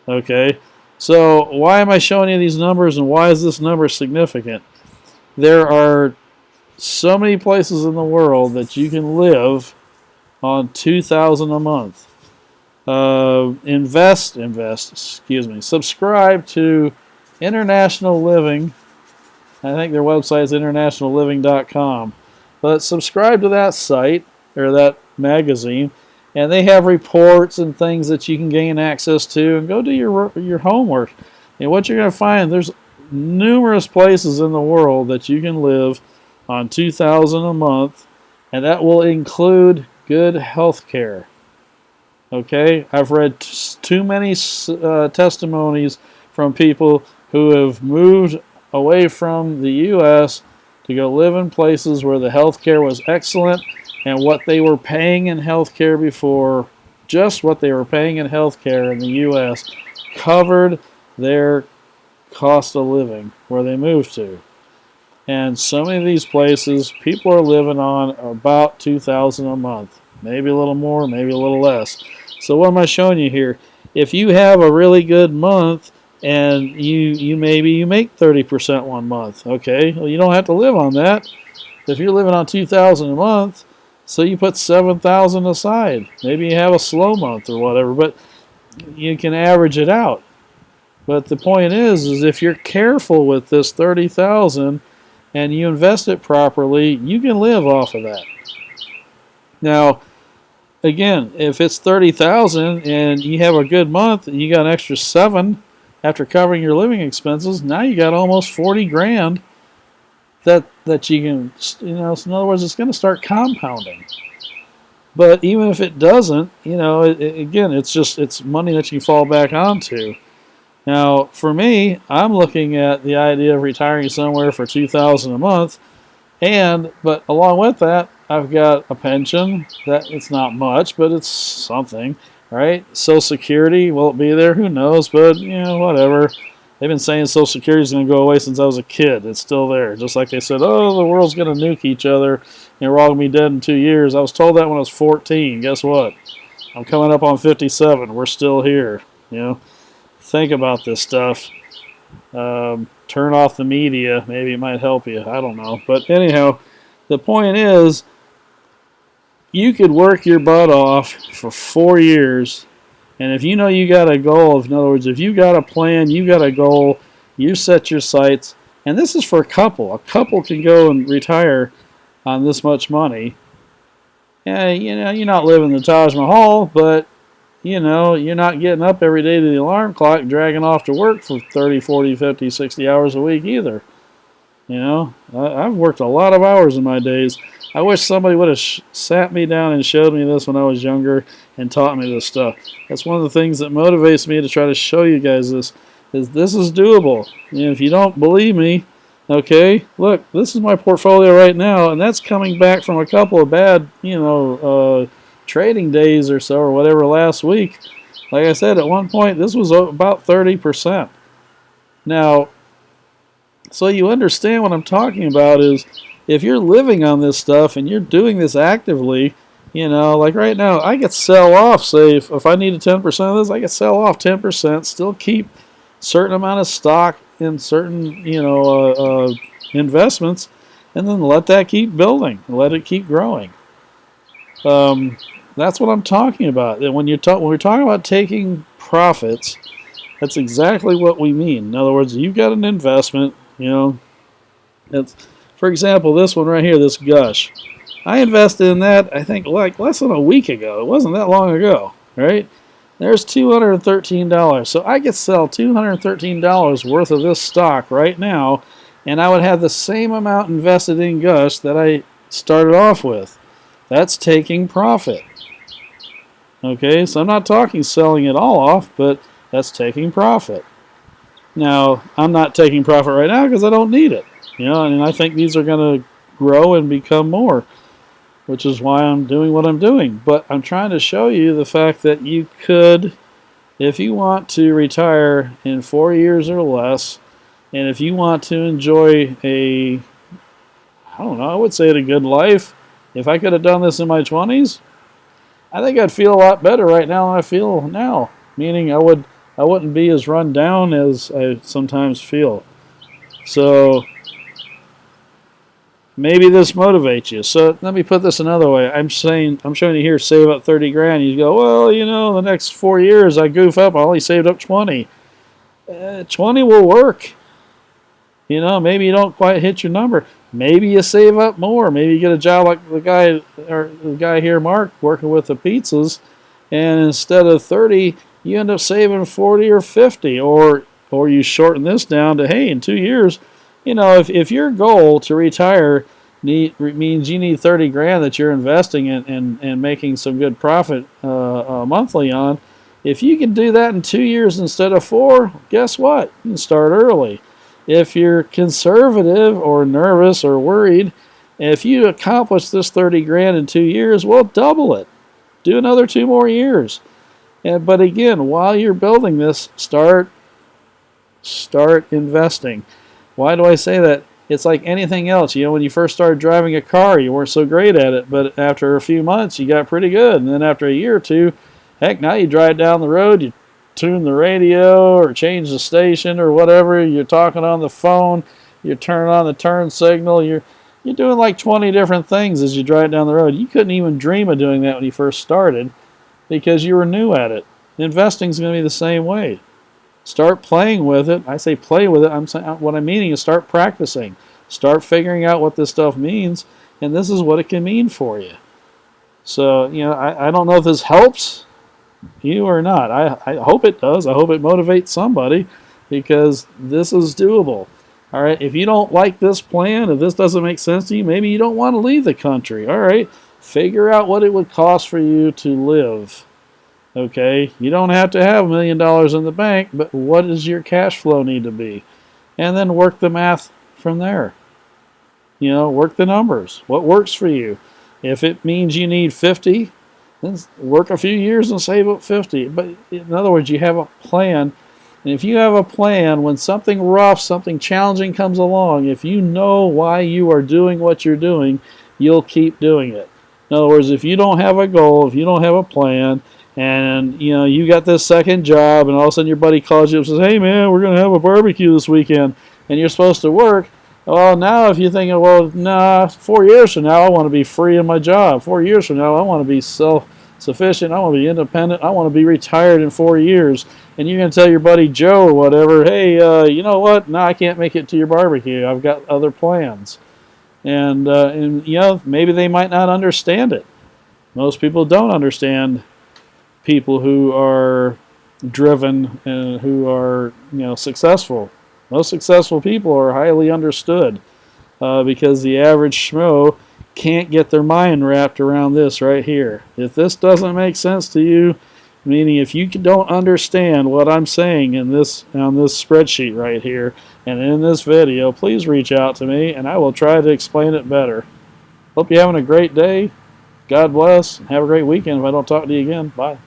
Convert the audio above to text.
Okay, so why am I showing you these numbers, and why is this number significant? There are so many places in the world that you can live on $2,000 a month. Subscribe to International Living. I think their website is internationalliving.com. But subscribe to that site or that magazine, and they have reports and things that you can gain access to, and go do your homework. And what you're going to find, there's numerous places in the world that you can live on $2,000 a month, and that will include good health care. Okay, I've read too many testimonies from people who have moved away from the U.S. to go live in places where the health care was excellent, and what they were paying in health care before, just what they were paying in health care in the U.S., covered their cost of living where they moved to. And so many of these places, people are living on about $2,000 a month, maybe a little more, maybe a little less. So what am I showing you here? If you have a really good month and you make 30% one month, okay, well, you don't have to live on that. If you're living on $2,000 a month, so you put $7,000 aside. Maybe you have a slow month or whatever, but you can average it out. But the point is if you're careful with this $30,000 and you invest it properly, you can live off of that. Now, again, if it's $30,000 and you have a good month, and you got an extra $7,000 after covering your living expenses, now you got almost $40,000 that you can, so in other words, it's going to start compounding. But even if it doesn't, again, it's money that you fall back onto. Now, for me, I'm looking at the idea of retiring somewhere for $2,000 a month, but along with that, I've got a pension that it's not much, but it's something, right? Social Security, will it be there? Who knows? But whatever. They've been saying Social Security is going to go away since I was a kid. It's still there. Just like they said, oh, the world's going to nuke each other and we're all going to be dead in 2 years. I was told that when I was 14. Guess what? I'm coming up on 57. We're still here. Think about this stuff. Turn off the media. Maybe it might help you. I don't know. But anyhow, the point is, you could work your butt off for 4 years. And if you know you got a goal, in other words, if you got a plan, you got a goal, you set your sights, and this is for a couple. A couple can go and retire on this much money. Yeah, you're not living the Taj Mahal, but, you're not getting up every day to the alarm clock and dragging off to work for 30, 40, 50, 60 hours a week either. I've worked a lot of hours in my days. I wish somebody would have sat me down and showed me this when I was younger and taught me this stuff. That's one of the things that motivates me to try to show you guys this is doable. If you don't believe me, okay, look, this is my portfolio right now, and that's coming back from a couple of bad, trading days or so or whatever last week. Like I said, at one point, this was about 30%. Now, so you understand what I'm talking about is, if you're living on this stuff and you're doing this actively, like right now, I could sell off, say, if I needed 10% of this, I could sell off 10%, still keep a certain amount of stock in certain, investments, and then let that keep building, let it keep growing. That's what I'm talking about. And when we're talking about taking profits, that's exactly what we mean. In other words, you've got an investment, for example, this one right here, this Gush. I invested in that, I think, like less than a week ago. It wasn't that long ago, right? There's $213. So I could sell $213 worth of this stock right now, and I would have the same amount invested in Gush that I started off with. That's taking profit. Okay, so I'm not talking selling it all off, but that's taking profit. Now, I'm not taking profit right now because I don't need it. And I think these are going to grow and become more, which is why I'm doing what I'm doing. But I'm trying to show you the fact that you could, if you want to retire in 4 years or less, and if you want to enjoy I would say a good life. If I could have done this in my 20s, I think I'd feel a lot better right now than I feel now. Meaning I would I wouldn't be as run down as I sometimes feel. So maybe this motivates you. So let me put this another way. I'm showing you here, save up 30 grand. You go, well, you know, the next 4 years I goof up, I only saved up 20. 20 will work. You know, maybe you don't quite hit your number. Maybe you save up more. Maybe you get a job like the guy here, Mark, working with the pizzas, and instead of 30, you end up saving 40 or 50, or you shorten this down to, hey, in 2 years, you know, if your goal to retire means you need 30 grand that you're investing in and making some good profit monthly on, if you can do that in 2 years instead of 4, guess what? You can start early. If you're conservative or nervous or worried, if you accomplish this 30 grand in 2 years, well, double it. Do another 2 more years. But again, while you're building this, start investing. Why do I say that? It's like anything else. You know, when you first started driving a car, you weren't so great at it, but after a few months, you got pretty good. And then after a year or two, heck, now you drive down the road, you tune the radio or change the station or whatever. You're talking on the phone. You're turning on the turn signal. You're doing like 20 different things as you drive down the road. You couldn't even dream of doing that when you first started because you were new at it. Investing is going to be the same way. Start playing with it. I say play with it. I'm saying what I'm meaning is start practicing. Start figuring out what this stuff means, and this is what it can mean for you. So, you know, I don't know if this helps you or not. I hope it does. I hope it motivates somebody because this is doable. All right, if you don't like this plan, if this doesn't make sense to you, maybe you don't want to leave the country. All right, figure out what it would cost for you to live. Okay, you don't have to have $1 million in the bank, but what does your cash flow need to be? And then work the math from there. You know, work the numbers. What works for you? If it means you need 50, then work a few years and save up 50. But in other words, you have a plan. And if you have a plan, when something rough, something challenging comes along, if you know why you are doing what you're doing, you'll keep doing it. In other words, if you don't have a goal, if you don't have a plan, and you know you got this second job, and all of a sudden your buddy calls you up and says, "Hey man, we're going to have a barbecue this weekend," and you're supposed to work. Well, now if you're thinking, well, nah, 4 years from now I want to be free in my job. 4 years from now I want to be self-sufficient. I want to be independent. I want to be retired in 4 years. And you're going to tell your buddy Joe or whatever, hey, you know what? No, I can't make it to your barbecue. I've got other plans. And you know, maybe they might not understand it. Most people don't understand people who are driven and who are, you know, successful. Most successful people are highly understood because the average schmo can't get their mind wrapped around this right here. If this doesn't make sense to you, meaning if you don't understand what I'm saying in this on this spreadsheet right here and in this video, please reach out to me and I will try to explain it better. Hope you're having a great day. God bless and have a great weekend if I don't talk to you again. Bye.